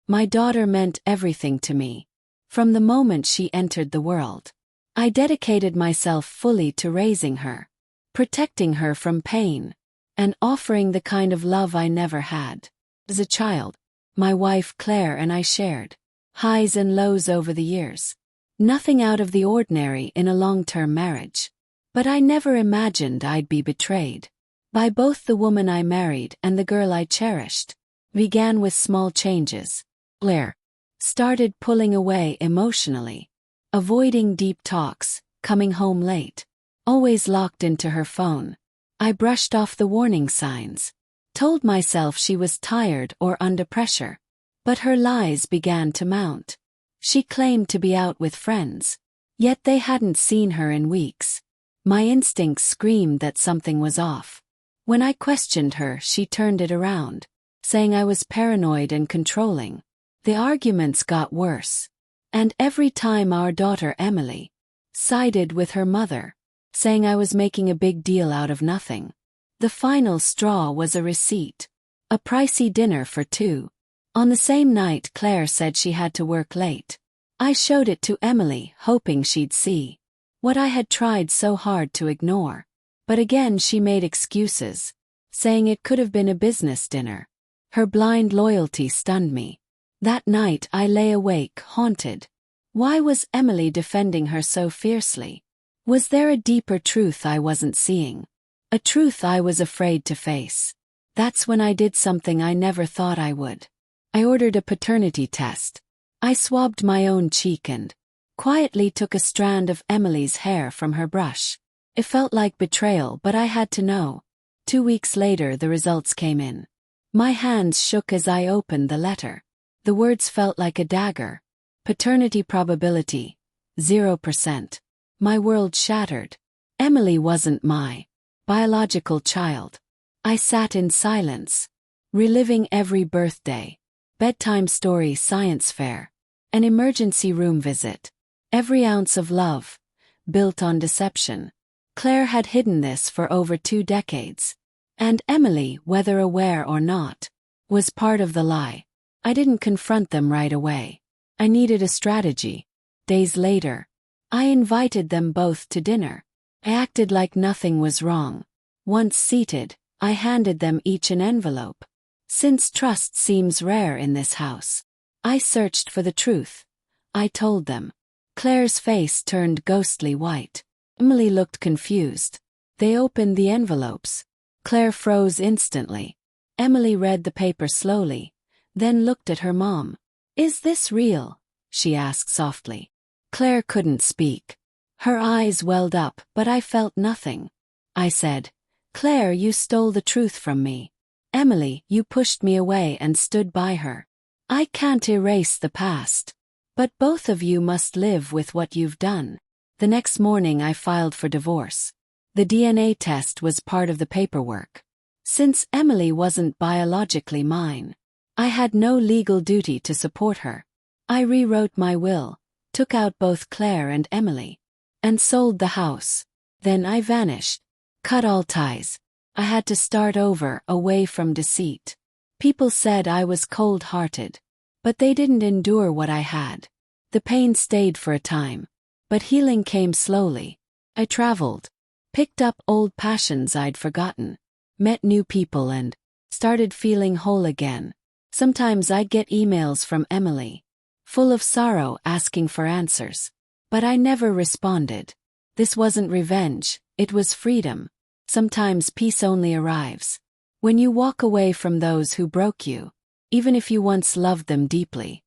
My daughter meant everything to me. From the moment she entered the world, I dedicated myself fully to raising her, protecting her from pain, and offering the kind of love I never had. As a child, my wife Claire and I shared highs and lows over the years. Nothing out of the ordinary in a long-term marriage. But I never imagined I'd be betrayed by both the woman I married and the girl I cherished. Began with small changes. Claire started pulling away emotionally, avoiding deep talks, coming home late, always locked into her phone. I brushed off the warning signs, told myself she was tired or under pressure. But her lies began to mount. She claimed to be out with friends, yet they hadn't seen her in weeks. My instincts screamed that something was off. When I questioned her, she turned it around, saying I was paranoid and controlling. The arguments got worse, and every time our daughter Emily sided with her mother, saying I was making a big deal out of nothing. The final straw was a receipt, a pricey dinner for two. On the same night Claire said she had to work late. I showed it to Emily, hoping she'd see what I had tried so hard to ignore. But again she made excuses, saying it could have been a business dinner. Her blind loyalty stunned me. That night I lay awake, haunted. Why was Emily defending her so fiercely? Was there a deeper truth I wasn't seeing? A truth I was afraid to face. That's when I did something I never thought I would. I ordered a paternity test. I swabbed my own cheek and quietly took a strand of Emily's hair from her brush. It felt like betrayal, but I had to know. 2 weeks later the results came in. My hands shook as I opened the letter. The words felt like a dagger. Paternity probability, 0%. My world shattered. Emily wasn't my biological child. I sat in silence, reliving every birthday, bedtime story, science fair, an emergency room visit. Every ounce of love, built on deception. Claire had hidden this for over 2 decades. And Emily, whether aware or not, was part of the lie. I didn't confront them right away. I needed a strategy. Days later, I invited them both to dinner. I acted like nothing was wrong. Once seated, I handed them each an envelope. Since trust seems rare in this house, I searched for the truth. I told them. Claire's face turned ghostly white. Emily looked confused. They opened the envelopes. Claire froze instantly. Emily read the paper slowly, then looked at her mom. "Is this real?" she asked softly. Claire couldn't speak. Her eyes welled up, but I felt nothing. I said, "Claire, you stole the truth from me. Emily, you pushed me away and stood by her. I can't erase the past. But both of you must live with what you've done." The next morning I filed for divorce. The DNA test was part of the paperwork. Since Emily wasn't biologically mine, I had no legal duty to support her. I rewrote my will, took out both Claire and Emily, and sold the house. Then I vanished, cut all ties. I had to start over, away from deceit. People said I was cold-hearted, but they didn't endure what I had. The pain stayed for a time, but healing came slowly. I traveled, picked up old passions I'd forgotten, met new people and started feeling whole again. Sometimes I'd get emails from Emily, full of sorrow, asking for answers. But I never responded. This wasn't revenge, it was freedom. Sometimes peace only arrives when you walk away from those who broke you, even if you once loved them deeply.